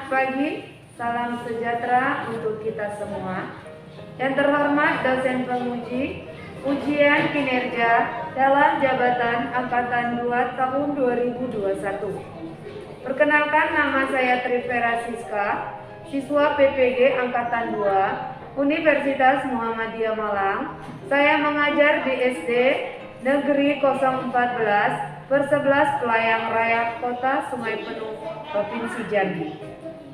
Selamat pagi, salam sejahtera untuk kita semua. Yang terhormat dosen penguji ujian kinerja dalam jabatan Angkatan 2 tahun 2021. Perkenalkan, nama saya Trivera Siska, siswa PPG Angkatan 2 Universitas Muhammadiyah Malang. Saya mengajar di SD Negeri 014 /11 Pelayang Raya Kota Sungai Penuh, Provinsi Jambi.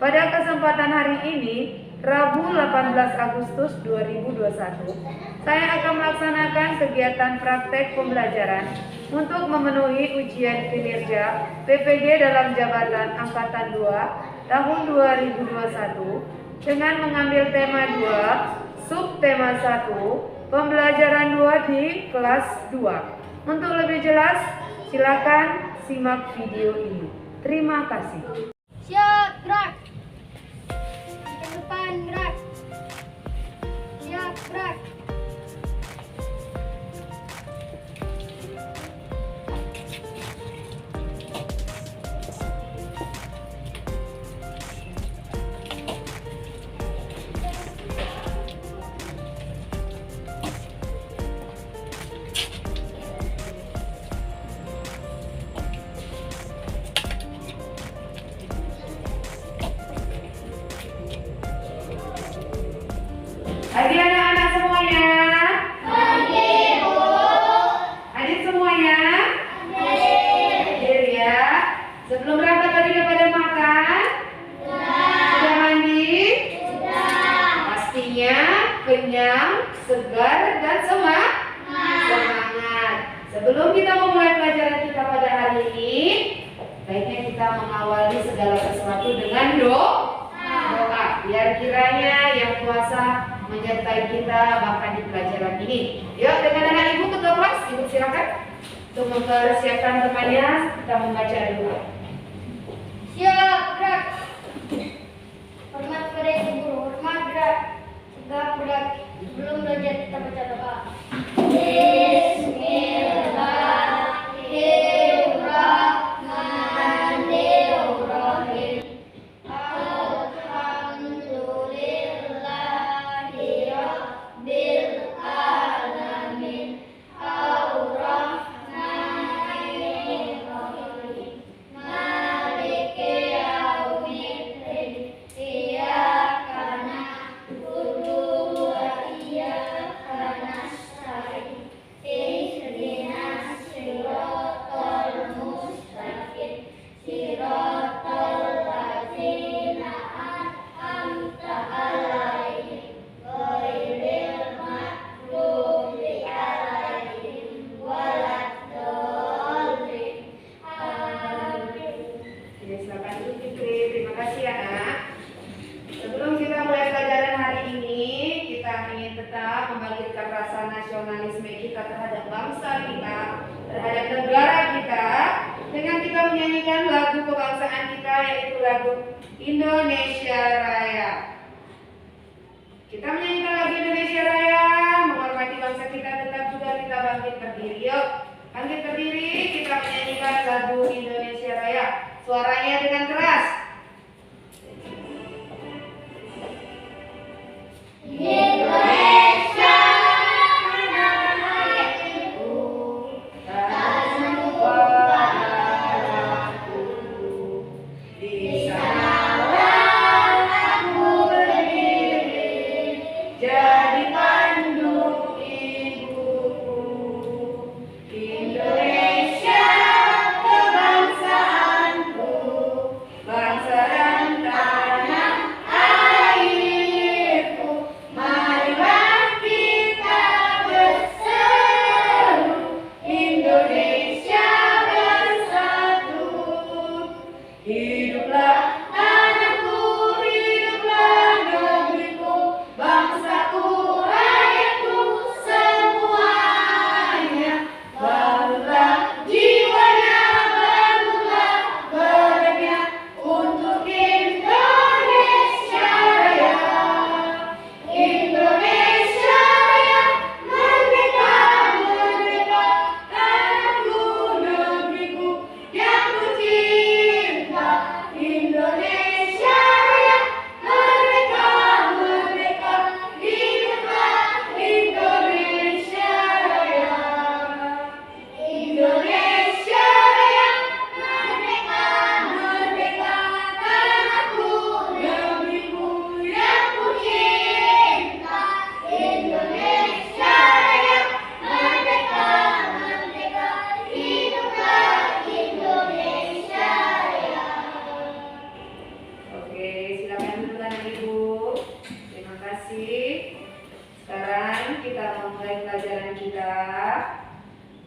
Pada kesempatan hari ini, Rabu 18 Agustus 2021, saya akan melaksanakan kegiatan praktek pembelajaran untuk memenuhi ujian kinerja PPG dalam jabatan Angkatan 2 tahun 2021 dengan mengambil tema 2, subtema 1, pembelajaran 2 di kelas 2. Untuk lebih jelas, silakan simak video ini. Terima kasih. Siap, gerak. Ke depan, gerak. Siap, gerak. Pagi anak-anak semuanya. Pagi, Bu. Adik semuanya. Hadir ya. Sebelum berangkat tadi udah pada makan? Sudah mandi? Pastinya kenyang, segar, dan semangat. Sebelum kita memulai pelajaran kita pada hari ini, baiknya kita mengawali segala sesuatu dengan doa. Biar kiranya yang kuasa menyertai kita bahkan di pelajaran ini. Yuk, dengan anak ibu ketua kelas, ibu silakan untuk mempersiapkan temannya. Kita membaca dulu. Siap, gerak. Hormat kepada ibu guru, hormat gerak. Tegap gerak. Sebelum belajar kita baca doa. Bismillahirrahmanirrahim. Alhamdulillahirabbil alamin. Ar-Rahmanir-Rahim. Maliki yaumiddin. Iyyaka na'budu wa iyyaka nasta'in. Ihdinas siratal mustaqim. Siratal ladzina an'amta 'alaihim ghairil maghdubi 'alaihim waladdallin. Amin. Oke, silakan dulu Fitri. Terima kasih ya, Nak. Sebelum kita mulai pelajaran hari ini, kita ingin tetap membangkitkan rasa nasionalisme kita terhadap bangsa kita, terhadap negara kita, dengan kita menyanyikan lagu kebangsaan kita, yaitu lagu Indonesia Raya. Kita menyanyikan lagu Indonesia Raya, menghormati bangsa kita, tetap juga kita bangkit berdiri. Yuk, bangkit berdiri, kita menyanyikan lagu Indonesia Raya. Suaranya dengan keras. Indonesia tanahku, tanahku padaku. Di sanalah aku berdiri, Jadi pandu ibuku. Indonesia kebangsaanku, Bangsa silakan dulu anak ibu. Terima kasih. Sekarang kita mau mulai pelajaran kita.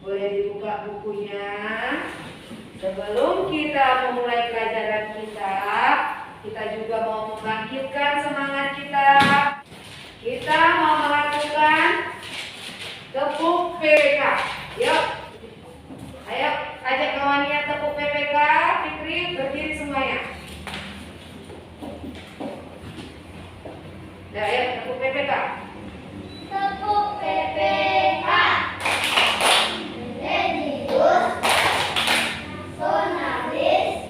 Boleh dibuka bukunya. Sebelum kita memulai pelajaran kita juga mau membangkitkan semangat kita. Kita mau melakukan tepuk PPK. Yuk. Ayo, ajak kawannya tepuk PPK. Fikri, berdiri semuanya. Ya, ayo tepuk PPK. Tepuk PPK. Religius, nasionalis,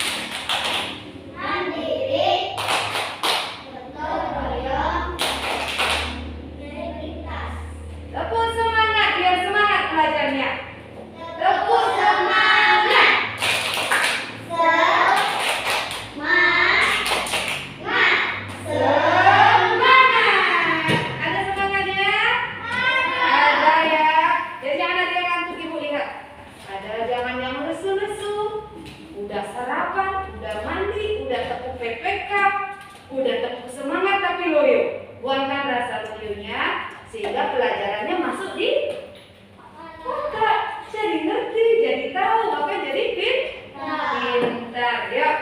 mandiri, gotong royong, integritas. Tepuk semangat, biar semangat belajarnya. Tepuk semangat. Semangat. Semangat. Ada semangatnya? Ada ya. Jadi jangan ada yang ngantuk ibu lihat. Ada jangan yang lesu-lesu. Udah sarapan, udah mandi, udah tepuk PPK, udah tepuk semangat tapi loyo. Buangkan rasa loyonya sehingga pelajarannya masuk di otak. Jadi ngerti, jadi tahu, bahkan jadi pintar. Yuk.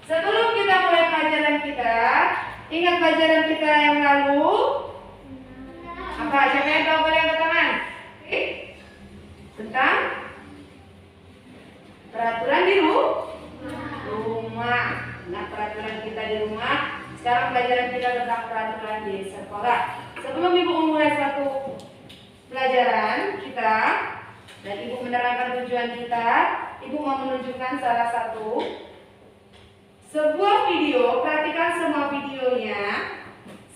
Sebelum kita mulai pelajaran kita, ingat pelajaran kita yang lalu? Apa? Siapa yang tahu boleh angkat tangan? Tentang peraturan di rumah. Nah, peraturan kita di rumah. Sekarang pelajaran kita tentang peraturan di sekolah. Sebelum ibu memulai satu pelajaran kita dan ibu menerangkan tujuan kita, ibu mau menunjukkan salah satu sebuah video. Perhatikan semua videonya,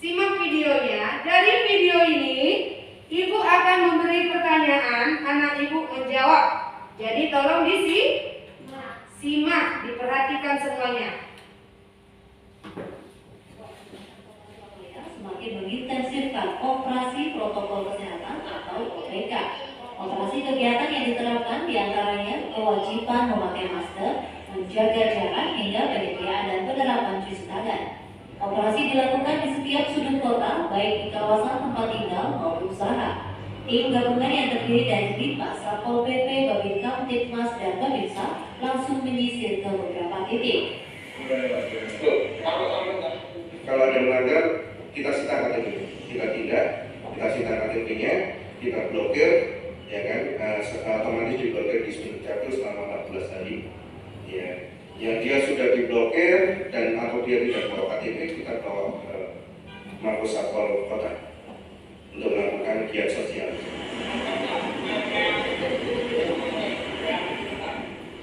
simak videonya. Dari video ini ibu akan memberi pertanyaan, anak ibu menjawab. Jadi tolong simak, diperhatikan semuanya. Semakin mengintensifkan operasi protokol kesehatan atau OPK. Operasi kegiatan yang diterapkan diantaranya kewajiban memakai masker, menjaga jarak hingga penyediaan dan penerapan cuci tangan. Operasi dilakukan di setiap sudut kota, baik di kawasan tempat tinggal maupun usaha. Tim gabungan yang terdiri dari Ditmas, Satpol PP, Babinsa, Titmas, dan Babinsa langsung menyisir ke beberapa titik. Kalau ada melanggar, kita sita KTP. Kita tidak, kita sita KTP-nya, kita blokir, ya kan? Otomatis diblokir di sudut dapil selama 14 hari. Ya, yang dia sudah diblokir dan atau dia tidak bawa KTP, kita bawa ke Mapolres Satpol Kota untuk melakukan giat sosial.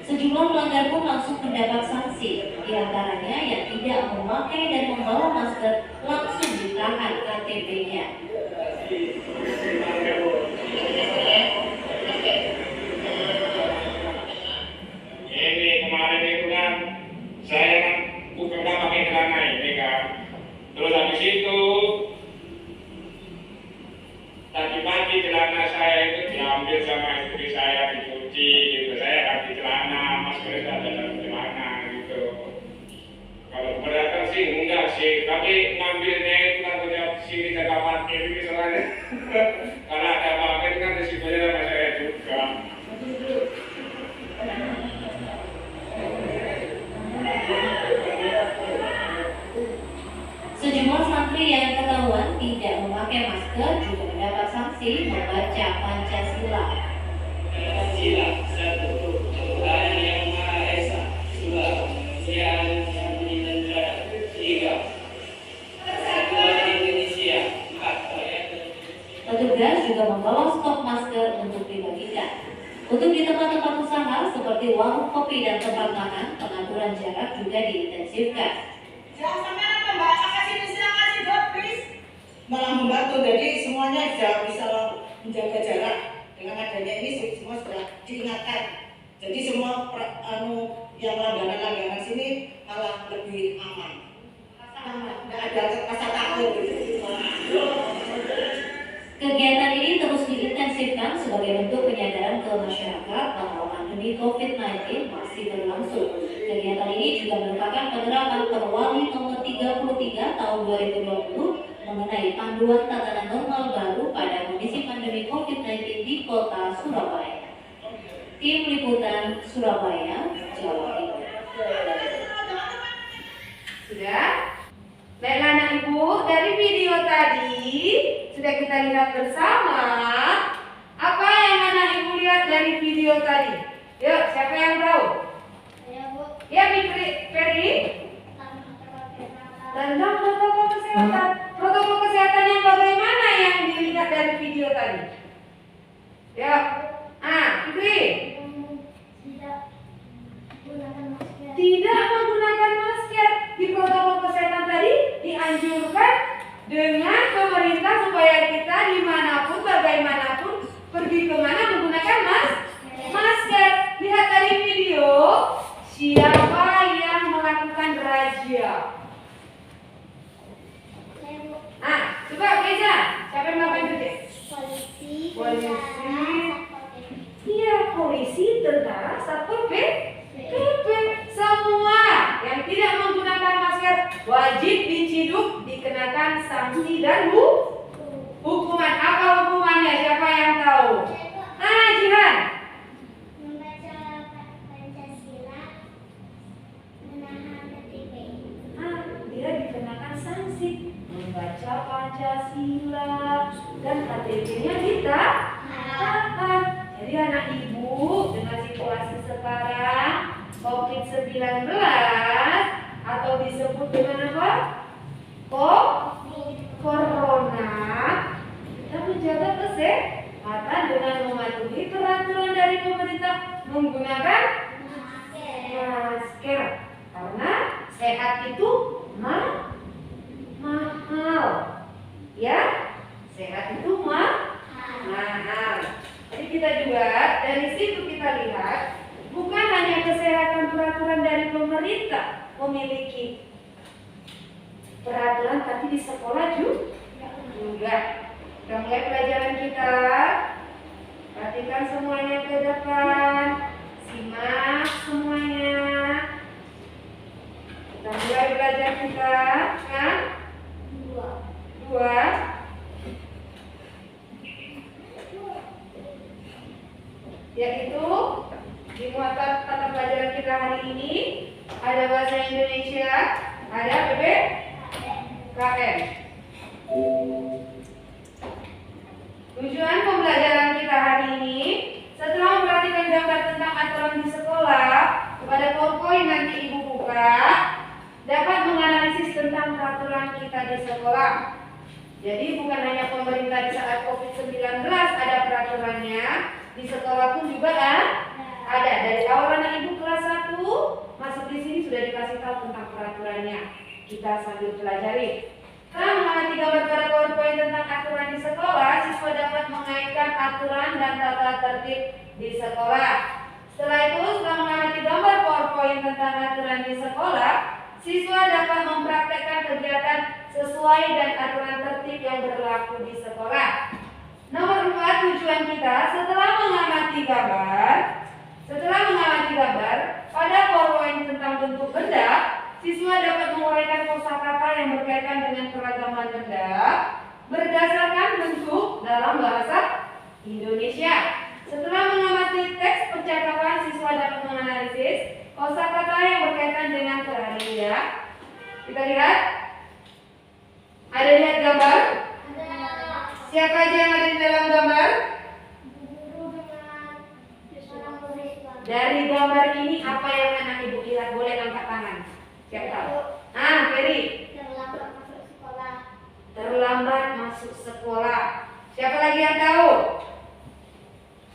Sejumlah pelanggar pun langsung mendapat sanksi, diantaranya yang tidak memakai dan membawa masker langsung ditahan KTP-nya. Ini kemarin itu kan saya kan bukan pakai celana ini kan, terus habis itu tadi pagi celana saya itu diambil sama istri saya, dicuci gitu. Saya ganti celana, masker ada dalam celana gitu. Kalau keberatan sih enggak sih, tapi ngambilnya itu kan punya sini saya khawatir ini soalnya karena ada apa-apa itu kan risikonya sama saya juga. Sejumlah santri yang ketahuan tidak memakai masker juga mendapat sanksi membaca Pancasila. Pancasila, satu, Tuhan yang Maha Esa, dua, kemanusiaan yang menjadi negara, tiga, persatuan Indonesia, empat, Petugas juga membawa stok masker untuk dibagikan. Untuk di tempat-tempat usaha seperti warung kopi dan tempat makan, pengaturan jarak juga diintensifkan. Jangan sampai membaca kasih silakan please. Malah membantu, jadi semuanya sudah bisa menjaga jarak. Dengan adanya ini semua sudah diingatkan. Jadi semua yang langganan-langganan sini malah lebih aman. Tidak ada rasa takut. Kegiatan ini terus diintensifkan sebagai bentuk penyadaran ke masyarakat bahwa pandemi COVID-19 masih berlangsung. Kegiatan ini juga merupakan penerapan Perwali nomor 33 tahun 2020 mengenai panduan tatanan normal baru pada kondisi pandemi COVID-19 di Kota Surabaya. Tim Liputan Surabaya, Jawa Timur. Sudah? Baiklah anak ibu, dari video tadi sudah kita lihat bersama. Apa yang anak ibu lihat dari video tadi? Yuk, siapa yang tahu? Saya Bu. Ya, Ferry. Tentang protokol kesehatan. Protokol kesehatan yang bagaimana yang dilihat dari video tadi? Ya. Fikri. Tidak menggunakan masker. Di protokol kesehatan tadi dianjurkan dengan pemerintah supaya kita dimanapun, bagaimanapun, pergi kemana menggunakan masker. Lihat dari video, siapa yang melakukan razia? Coba Reza, siapa yang melakukan razia? Polisi. Iya, polisi, tentara, satpol PP. Semua yang tidak menggunakan masker wajib diciduk, dikenakan sanksi dan hukuman. Apa hukumannya? Siapa yang tahu? Jihan. Membaca Pancasila, menahan KTP. Dia dikenakan sanksi membaca Pancasila dan KTP-nya ditahan. Jadi anak ibu dengan situasi sekarang COVID-19 atau disebut dengan apa? Corona. Kita menjaga kesehatan dengan mematuhi peraturan dari pemerintah menggunakan masker. Karena sehat itu mahal. Ya, sehat itu mahal. Jadi kita juga dari situ kita lihat bukan hanya kesehatan peraturan dari pemerintah memiliki peraturan, tapi di sekolah juga. Kita mulai pelajaran kita. Perhatikan semuanya ke depan. Simak semuanya. Kita mulai belajar kita. Dua. Yaitu di muatan mata pelajaran kita hari ini ada bahasa Indonesia, ada PPKN. Tujuan pembelajaran kita hari ini setelah memperhatikan gambar tentang aturan di sekolah, pada PowerPoint nanti ibu buka dapat menganalisis tentang peraturan kita di sekolah. Jadi bukan hanya pemerintah di saat COVID-19 ada peraturannya, di sekolah pun juga ada. Dari awal anak ibu kelas 1 masuk di sini sudah dikasih tahu tentang peraturannya. Kita sambil pelajari. Setelah mengamati gambar pada PowerPoint tentang aturan di sekolah, siswa dapat mengaitkan aturan dan tata tertib di sekolah. Setelah itu, setelah mengamati gambar PowerPoint tentang aturan di sekolah, siswa dapat mempraktekkan kegiatan sesuai dan aturan tertib yang berlaku di sekolah. Nomor 4, tujuan kita setelah mengamati gambar pada PowerPoint tentang bentuk benda, siswa dapat menguraikan kosakata yang berkaitan dengan keragaman benda berdasarkan bentuk dalam bahasa Indonesia. Setelah mengamati teks percakapan, siswa dapat menganalisis kosakata yang berkaitan dengan keharian. Kita lihat. Ada lihat gambar? Siapa aja yang ada di dalam gambar? Dari gambar ini apa yang anak ibu lihat? Boleh angkat tangan. Siapa tahu? Ferry. Terlambat masuk sekolah. Siapa lagi yang tahu?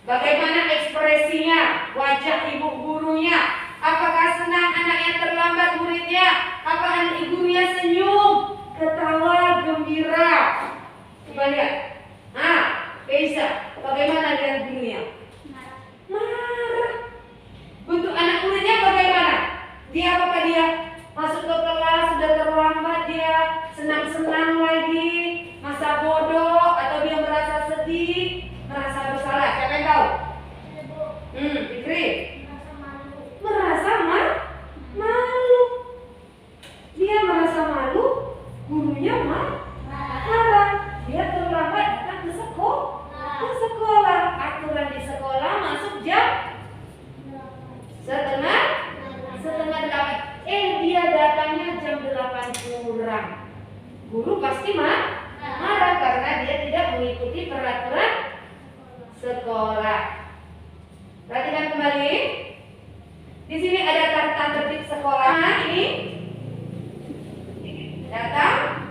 Bagaimana ekspresinya? Wajah ibu gurunya? Apakah senang anaknya terlambat muridnya? Apa anak ibunya senyum, ketawa, gembira? Coba lihat. Keisha, bagaimana dengan gurunya? Marah. Bentuk anak muridnya bagaimana? Apakah dia masuk ke kelas sudah gurunya marah. Dia terlambat datang ke sekolah. Aturan di sekolah masuk jam setengah 8. Dia datangnya jam 8 kurang. Guru pasti marah karena dia tidak mengikuti peraturan sekolah. Perhatikan kembali. Di sini ada tata tertib sekolah. Nah, ini datang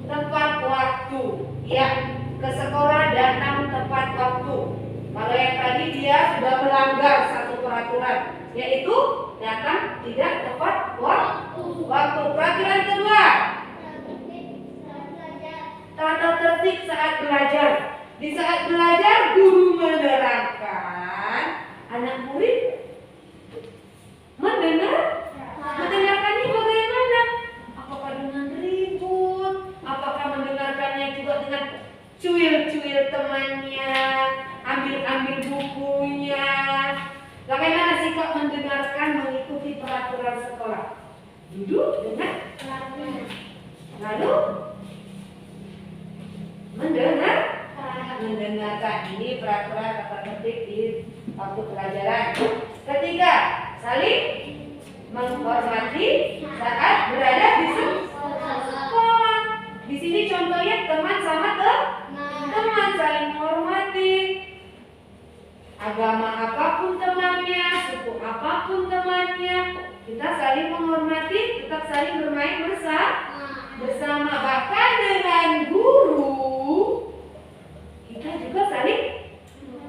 tepat waktu. Ya, ke sekolah datang tepat waktu. Kalau yang tadi dia sudah melanggar satu peraturan, yaitu datang tidak tepat waktu. Peraturan kedua, tata tertib saat belajar. Di saat belajar guru menerangkan, anak murid mendengarkannya bagaimana? Apakah dengan ribut? Apakah mendengarkannya juga dengan cuil-cuil temannya, ambil bukunya? Bagaimana sikap mendengarkan mengikuti peraturan sekolah? Duduk dengan lalu mendengarkan. Ini peraturan tata tertib di waktu pelajaran. Ketiga, saling menghormati saat berada di sekolah. Di sini contohnya teman sama teman saling menghormati. Agama apapun temannya, suku apapun temannya, kita saling menghormati, tetap saling bermain bersama. Bahkan dengan guru, kita juga saling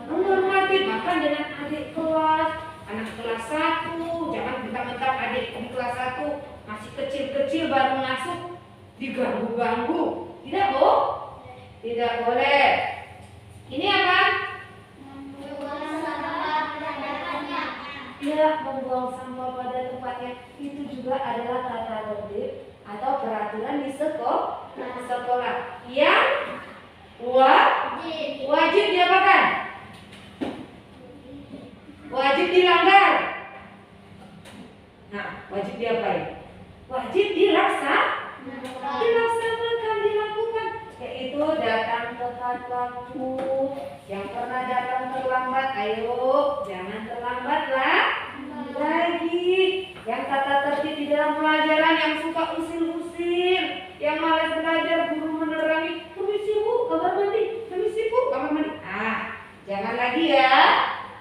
menghormati. Bahkan dengan adik kelas, anak kelas 1, jangan mentang-mentang adik di kelas 1 masih kecil-kecil baru masuk diganggu-ganggu. Tidak boleh. Ini apa? Ya, membuang sampah pada tempatnya. Itu juga adalah tata tertib atau peraturan di sekolah yang wajib diapakan? Wajib dilanggar. Nah, wajib diapain? Wajib dilakukan, yaitu datang tepat waktu. Yang pernah datang terlambat, ayo jangan terlambatlah lagi. Yang tata tertib di dalam pelajaran, yang suka usir-usir, yang malas belajar, guru menerangi, permisi bu, kamar mandi, permisi bu, kamar mandi. Jangan lagi ya.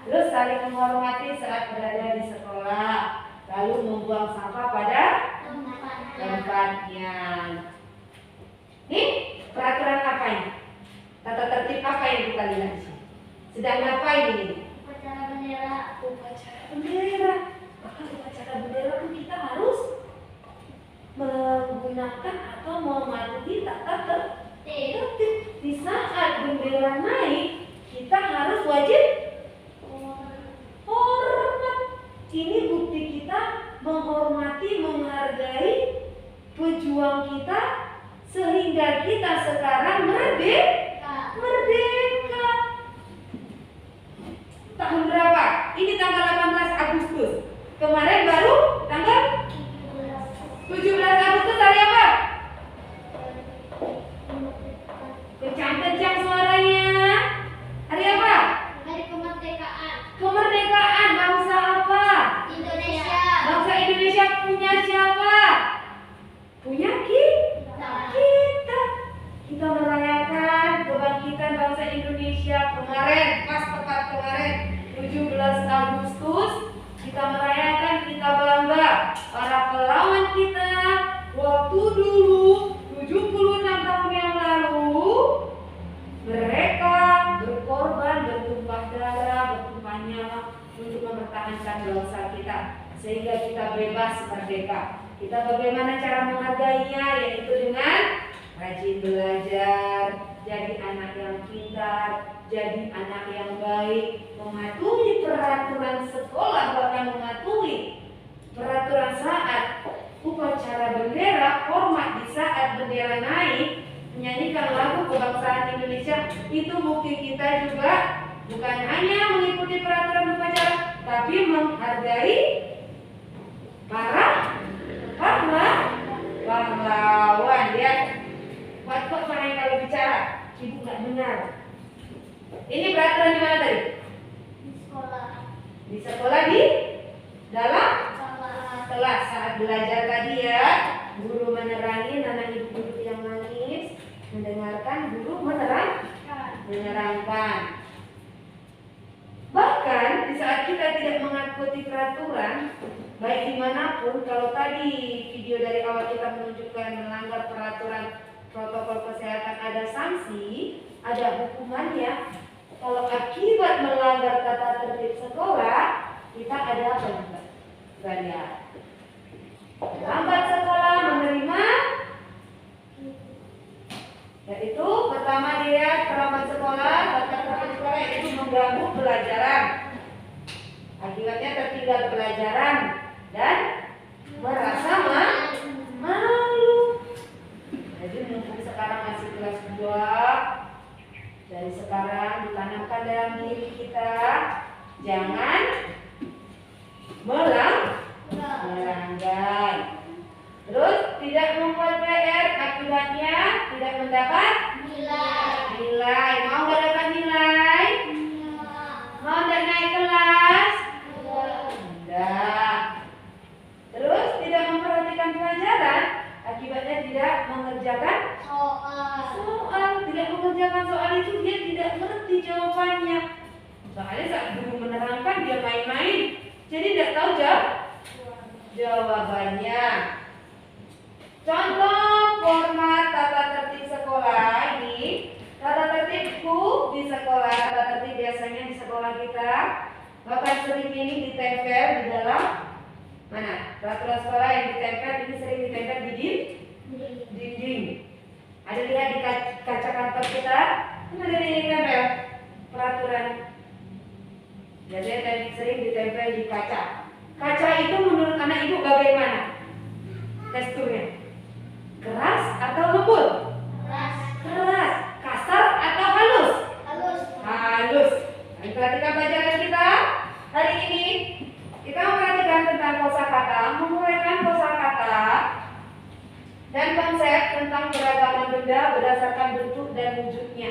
Terus saling menghormati saat berada di sekolah, lalu membuang sampah pada tempatnya. Nih, peraturan apa ini? Tata tertib apa yang kita lihat di sini? Sedang ngapain ini? Upacara bendera. Maka upacara bendera pun kita harus menggunakan atau mematuhi tata tertib. Di saat bendera naik, kita harus wajib hormat. Ini bukti kita menghormati, menghargai pejuang kita, sehingga kita sekarang merdeka. Tahun berapa? Ini tanggal 18 Agustus. Kemarin baru tanggal 17 Agustus hari apa? Kencang-kencang suaranya. Hari apa? Hari kemerdekaan Kemerdekaan bangsa apa? Indonesia. Bangsa Indonesia punya siapa? Punya kita. Kita merayakan kebangkitan bangsa Indonesia kemarin, tepat kemarin 17 Agustus. Kita merayakan, kita bangga para pahlawan kita waktu dulu 76 tahun yang lalu. Mereka berkorban, bertumpah darah, bertumpah nyawa untuk mempertahankan bangsa kita sehingga kita bebas merdeka. Kita bagaimana cara menghargainya, yaitu dengan rajin belajar, jadi anak yang pintar, jadi anak yang baik, mematuhi peraturan sekolah, bahkan mematuhi peraturan saat upacara bendera, hormat di saat bendera naik, menyanyikan lagu kebangsaan Indonesia. Itu bukti kita juga bukan hanya mengikuti peraturan upacara, tapi menghargai para pahlawan. Ini peraturan di mana tadi? Di sekolah. Di sekolah, di dalam Kelas. kelas. Saat belajar tadi ya, guru menerangi anak ibu guru yang nangis, mendengarkan guru menerangkan. Bahkan di saat kita tidak mengikuti peraturan, baik dimanapun, kalau tadi video dari awal kita menunjukkan melanggar peraturan protokol kesehatan ada sanksi, ada hukumannya. Kalau akibat melanggar tata tertib sekolah, kita ada apa juga? Bayar. Lambat sekolah menerima, yaitu pertama dia terlambat sekolah, tata tertib sekolah yaitu mengganggu pelajaran. Akibatnya tertinggal pelajaran dan merasa malu. Jadi mumpung sekarang masih kelas 2, dari sekarang ditanamkan dalam diri kita, jangan melanggar. Terus tidak membuat PR, akibatnya tidak mendapat nilai. Mau nggak dapat nilai? Mau nggak naik kelas? Enggak. Terus tidak memperhatikan pelajaran, akibatnya tidak mengerjakan soal. Tidak mengerjakan soal itu dia tidak mengerti jawabannya. Soalnya saat guru menerangkan dia main-main, jadi tidak tahu jawabannya. Contoh format tata tertib sekolah ini, tata tertibku di sekolah, tata tertib biasanya di sekolah kita, bahkan sering ini ditempel di dalam mana? Peraturan sekolah yang ditempel ini sering ditempel di dinding. Ada lihat di kaca kantor kita, ini ada yang ditempel peraturan. Jadi sering ditempel di kaca. Kaca itu menurut anak ibu bagaimana teksturnya? Keras atau lembut? Keras. Kasar atau halus? Halus. Nah, perhatikan pelajaran kita hari ini. Kita memperhatikan tentang kosakata, menguraikan kosakata dan konsep tentang keragaman benda berdasarkan bentuk dan wujudnya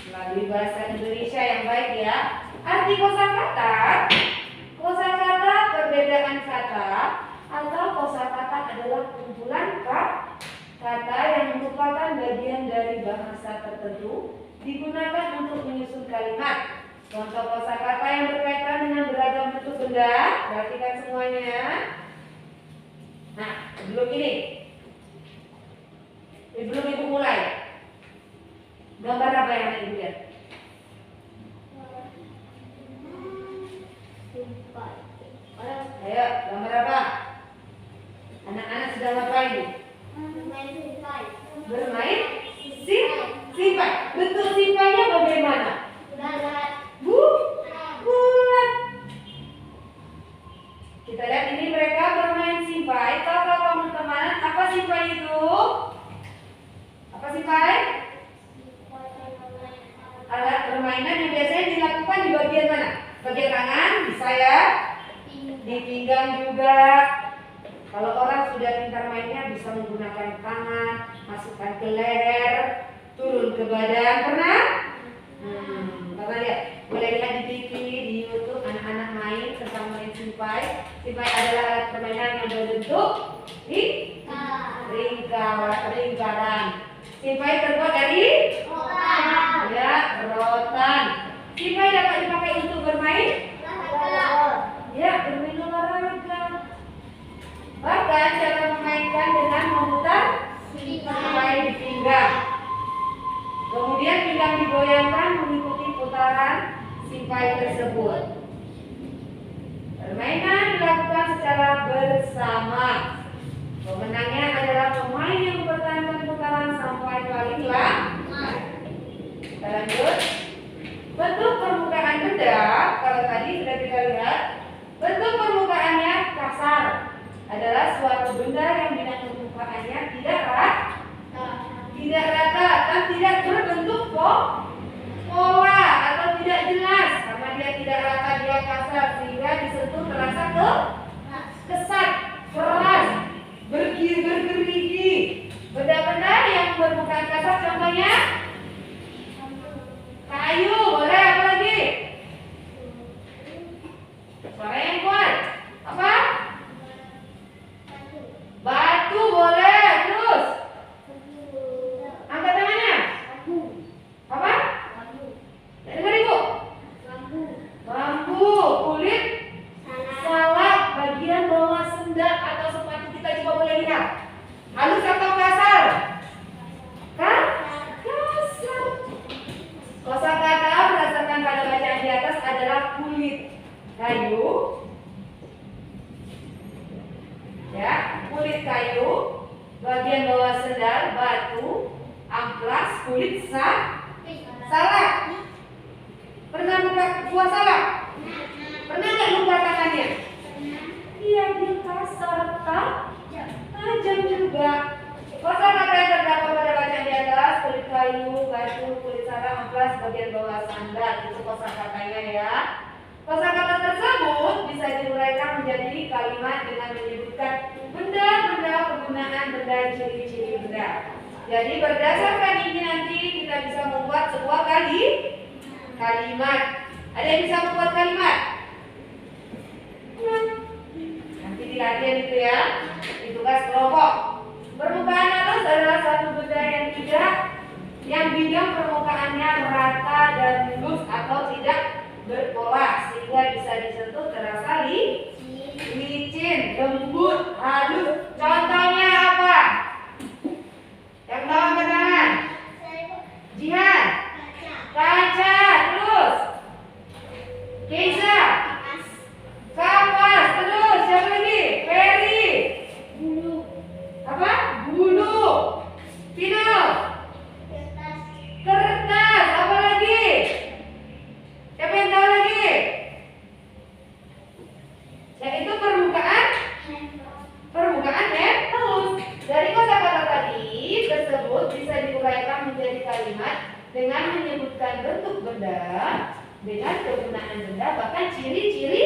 melalui bahasa Indonesia yang baik ya. Arti kosakata perbedaan kata atau kosakata adalah kumpulan kata yang merupakan bagian dari bahasa tertentu digunakan untuk menyusun kalimat. Contoh kosakata yang berkaitan dengan beragam bentuk benda, perhatikan semuanya. Nah, sebelum ibu mulai, gambar apa yang ibu lihat? Ayo, gambar apa? Anak-anak sedang ngapain nih? Bermain simpai. Bentuk simpainya bagaimana? Bulat. Kita lihat ini mereka bermain simpai. Tahu teman-teman apa simpai itu? Apa simpai? Alat permainan yang biasanya dilakukan di bagian mana? Bagian tangan, bisa ya? Di pinggang juga. Kalau orang sudah pintar mainnya bisa menggunakan tangan, masukkan ke leher, turun ke badan. Pernah? Pernah lihat? Boleh lihat di TV, di YouTube anak-anak main tentang main simpai. Simpai adalah alat permainan yang berbentuk lingkaran. Simpai terbuat dari rotan. Simpai dapat dipakai untuk bermain? Ya, bermain olahraga. Bahkan cara memainkan dengan memutar simpai di pinggang. Kemudian pinggang digoyangkan mengikuti putaran simpai tersebut. Permainan dilakukan secara bersama. Pemenangnya adalah pemain yang mempertahankan putaran sampai paling lama. Kita lanjut. Bentuk permukaan benda, kalau tadi sudah kita lihat, bentuk permukaannya kasar. Adalah suatu benda yang bidang permukaannya tidak rata dan tidak berbentuk pola atau tidak jelas. Karena dia tidak rata, dia kasar sehingga disentuh terasa kesat, keras, bergerigi. Benda-benda yang berpermukaan kasar contohnya kayu, boleh apa amplas kulit salak. Pernah buka buah salak? Pernah nggak lupa tangannya? Iya, dia kasar, tajam juga. Kosakata yang terdapat pada bacaan di atas: kulit kayu, batu, kulit salak, amplas, bagian bawah sandal. Itu kosakatanya ya. Kosakata tersebut bisa diuraikan menjadi kalimat dengan menyebutkan benda-benda, penggunaan benda, ciri-ciri benda. Jadi berdasarkan ini nanti kita bisa membuat sebuah kalimat. Ada yang bisa membuat kalimat? Nanti dilatih itu ya. Di tugas kelompok. Permukaan atas adalah satu benda yang bidang permukaannya rata dan lurus atau tidak berpola sehingga bisa disentuh, terasa licin, lembut, halus. Contohnya apa? Yang tahu angkat tangan. Jihan. Kaca. Terus Keisa. Kapas. Terus siapa lagi? Ferry. Apa? Bulu. Vino. Kertas. Apa lagi? Siapa yang tahu lagi? Yaitu permukaan halus. Dari kosakata tadi tersebut bisa diuraikan menjadi kalimat dengan menyebutkan bentuk benda, dengan kegunaan benda, bahkan ciri-ciri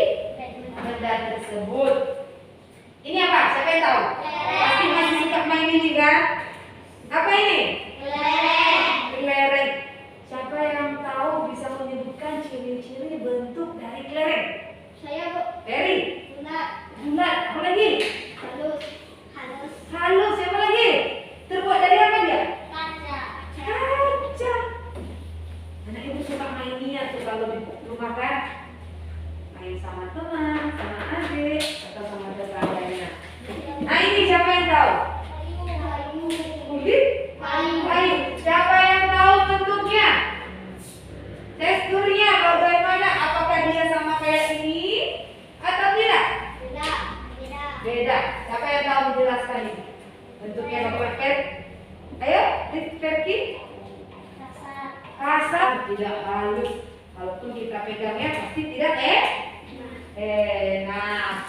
benda tersebut. Ini apa? Siapa yang tahu? Pasti masih suka main ini kan? Apa ini? Kelereng. Siapa yang tahu bisa menyebutkan ciri-ciri bentuk dari kelereng? Saya, Bu. Ferry. Bulat. Apa lagi? Halus. Halus. Siapa lagi? Terbuat dari apa dia? Kaca. Kaca. Anak ibu suka main ini tuh kalau di rumah kan, main sama teman, sama adik, atau sama tetangganya. Nah ini siapa yang tahu? Kulit? Kayu. Siapa yang tahu bentuknya? Teksturnya bagaimana? Apakah dia sama kayak ini atau tidak? Beda. Siapa yang tahu menjelaskan ini? Bentuknya bagaimana? Ayo, Ferky. Kasar, tidak halus. Kalaupun kita pegangnya pasti tidak enak.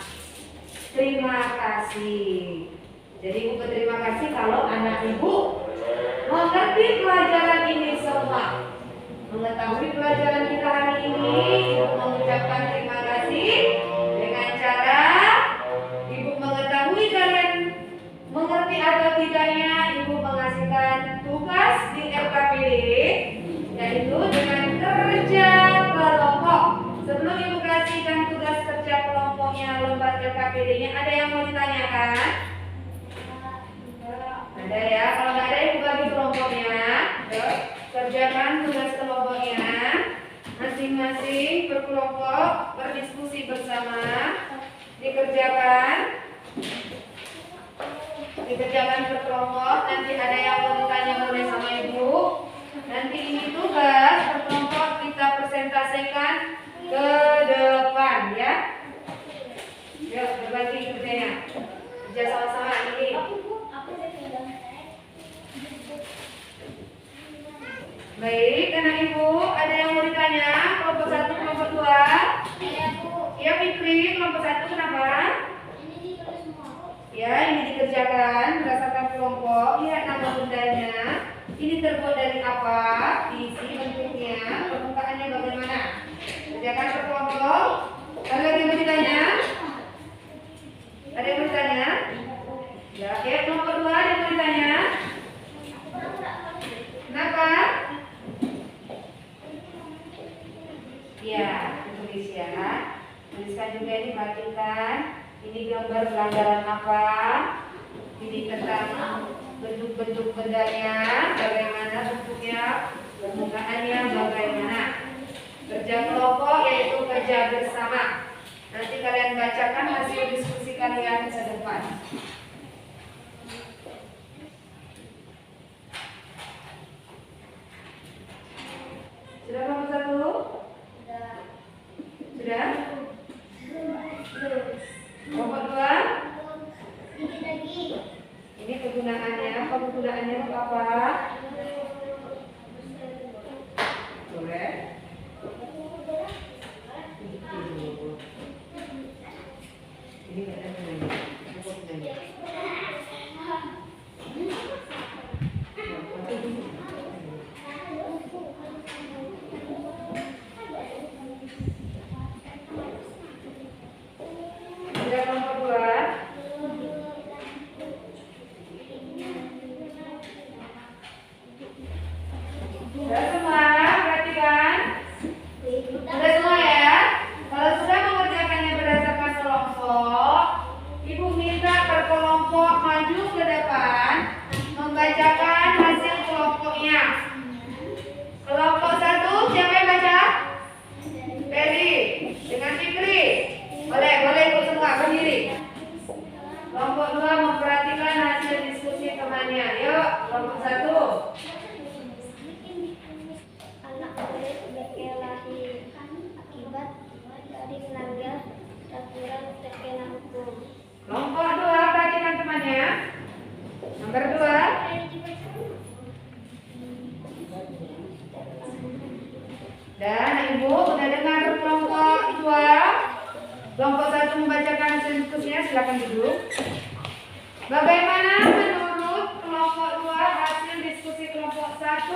Terima kasih. Jadi ibu berterima kasih kalau anak ibu mengerti pelajaran ini semua. Mengetahui pelajaran kita hari ini, ibu mengucapkan terima kasih dengan cara ibu mengetahui kalian mengerti atau tidaknya. Ibu mengasihkan tugas di LKPD, yaitu dengan kerja kelompok. Sebelum ibu kasihkan tugas kerja kelompoknya, lembar LKPD-nya, ada yang mau ditanyakan? Ada ya. Kalau nggak ada, ibu bagi kelompoknya. Kerjakan tugas kelompoknya masing-masing berkelompok, berdiskusi bersama, dikerjakan berkelompok. Nanti ada yang mau ditanya boleh sama ibu. Nanti ini tugas berkelompok kita presentasikan ke depan ya. Yuk berbagi kerjanya. Kerja sama-sama ini. Baik, anak ibu, ada yang mau ditanya? Kelompok 1, kelompok 2? Ya, Fikri, kelompok 1 kenapa? Ya, ini dikerjakan berdasarkan kelompok. Lihat nama bendanya. Ini terbuat dari apa? Isi bentuknya, permukaannya bagaimana? Kerjakan berkelompok. Ada lagi yang mau ditanya? Ada yang mau ditanya? Ya, oke, kelompok 2 ada yang mau ditanya? Kenapa? Ya, tulis ya. Tuliskan juga ini, perhatikan. Ini gambar pelanggaran apa? Ini tentang bentuk-bentuk bendanya, bagaimana bentuknya, permukaannya bagaimana. Kerja kelompok yaitu kerja bersama. Nanti kalian bacakan hasil diskusi kalian ke depan. Sudah kelompok 1? Sudah? Kelompok 2? Ini kegunaannya, penggunaannya untuk apa? semuanya. Yuk, kelompok 1. Anak murid berkelahi akibat dari melanggar peraturan terkena hukum. Kelompok 2, perhatikan temannya. Nomor 2. Dan Ibu udah dengar kelompok 2. Kelompok 1 membacakan hasil diskusinya, silakan duduk. Bagaimana menurut kelompok 2 hasil diskusi kelompok 1?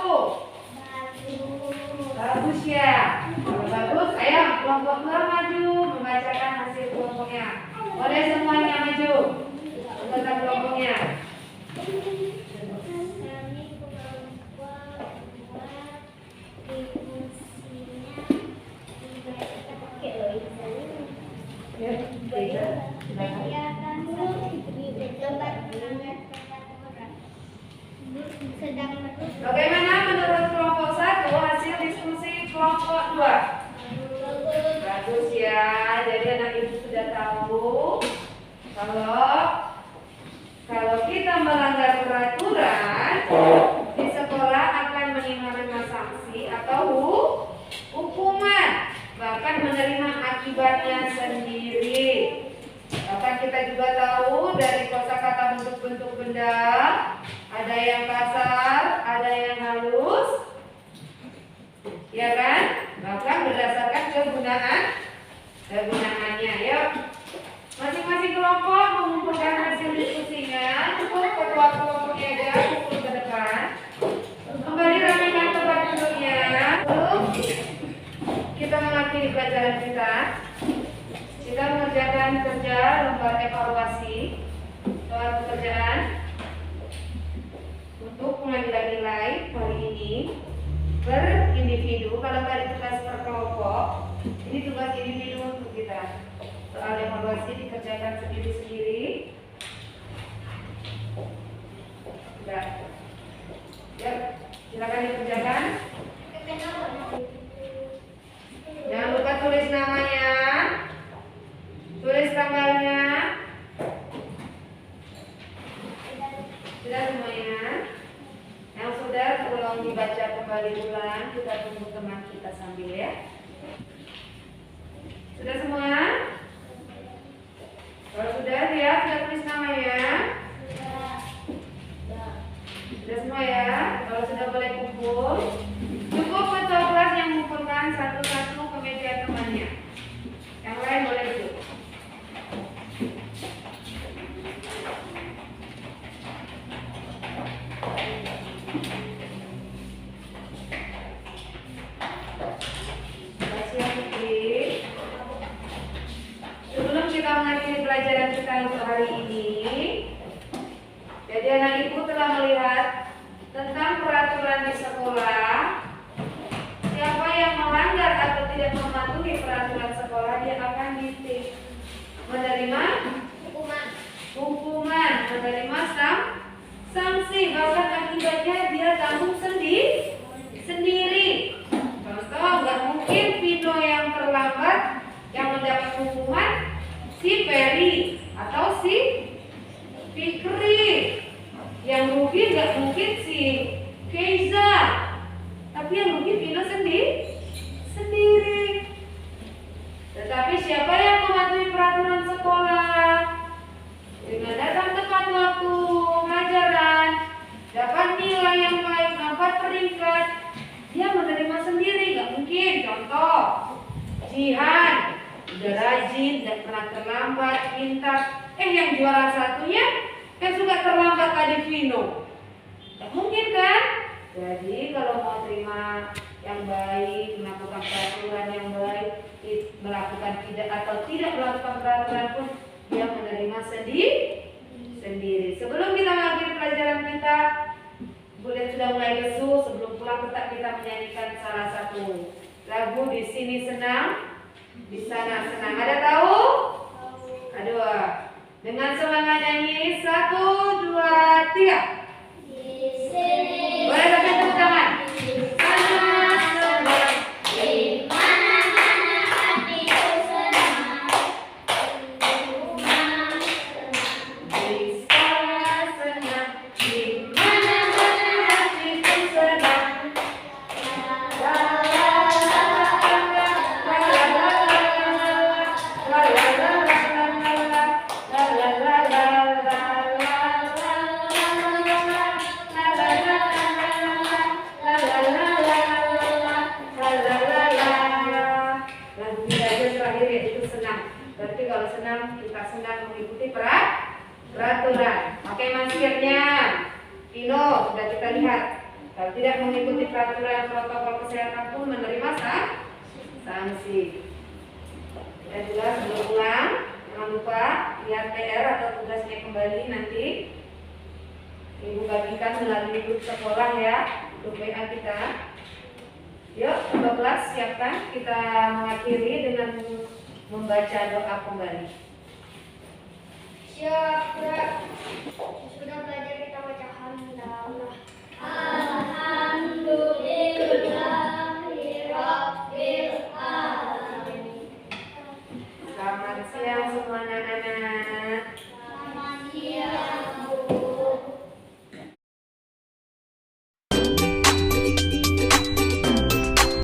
Bagus ya. Kalau bagus, ayo kelompok 2 maju membacakan hasil kelompoknya. Boleh semuanya maju. Anggota kelompoknya. Bagaimana menurut kelompok 1 hasil diskusi kelompok 2? Bagus ya. Jadi anak ibu sudah tahu kalau kita melanggar peraturan di sekolah akan menerima sanksi atau hukuman, bahkan menerima akibatnya sendiri. Bahkan kita juga tahu dari kosakata bentuk-bentuk benda, ada yang kasar, ada yang halus, ya kan? Bahkan berdasarkan kegunaannya. Yuk, masing-masing kelompok mengumpulkan hasil diskusinya. Cukup ketua kelompoknya aja kumpul ke depan. Kembali rapikan tempat duduknya. Lalu kita mengakhiri pelajaran kita. Kita mengerjakan kerja lembar evaluasi soal pekerjaan untuk pengambilan nilai hari ini per individu. Kalau tadi tugas per kelompok, ini tugas individu untuk kita. Soal evaluasi dikerjakan sendiri-sendiri. Sudah. Ya, silakan dikerjakan. Jangan lupa tulis namanya, tulis tanggalnya. Sudah semuanya? Yang sudah tolong dibaca kembali ulang. Kita tunggu teman kita sambil ya. Sudah semua? Kalau sudah lihat, sudah tulis namanya? Sudah semua ya? Kalau sudah boleh kumpul. Cukup ketua kelas yang mengumpulkan satu-satu ke meja temannya. Yang lain boleh duduk. Sebelum kita mengakhiri pelajaran kita untuk hari ini, jadi anak ibu telah melihat tentang peraturan di sekolah. Siapa yang melanggar atau tidak mematuhi peraturan sekolah, dia akan menerima hukuman, menerima sanksi, bahkan akibatnya dia tanggung sendiri. Contoh, nggak mungkin Vino yang terlambat yang mendapat hukuman si Peri atau si Fikri. Yang rugi nggak mungkin si Keiza, tapi yang rugi Vino sendiri. Tetapi siapa yang mematuhi peraturan sekolah dengan datang tepat waktu pelajaran, dapat nilai yang baik, dapat peringkat, dia menerima sendiri, nggak mungkin. Contoh, Jihan udah rajin, tidak pernah terlambat, pintar. Yang juara satunya kan suka terlambat tadi Vino. Nggak mungkin kan? Jadi kalau mau terima yang baik, melakukan peraturan yang baik, melakukan tidak melakukan peraturan pun dia menerima sendiri. Sebelum kita mengakhiri pelajaran kita, boleh sudah mulai lesu. Sebelum pulang tetap kita menyanyikan salah satu lagu. Di sini senang, di sana senang. Ada tahu? Aduh, dengan semangat nyanyi 1, 2, 3. Boleh sampai tepuk tangan. Di Pino, sudah kita lihat. Kalau tidak mengikuti peraturan protokol kesehatan pun menerima sanksi. Kita juga sebelum pulang, jangan lupa lihat PR atau tugasnya kembali nanti. Ibu bagikan melalui grup sekolah ya, grup WA kita. Yuk, 12 siapkan. Kita mengakhiri dengan membaca doa kembali. Siap, gerak. Sudah belajar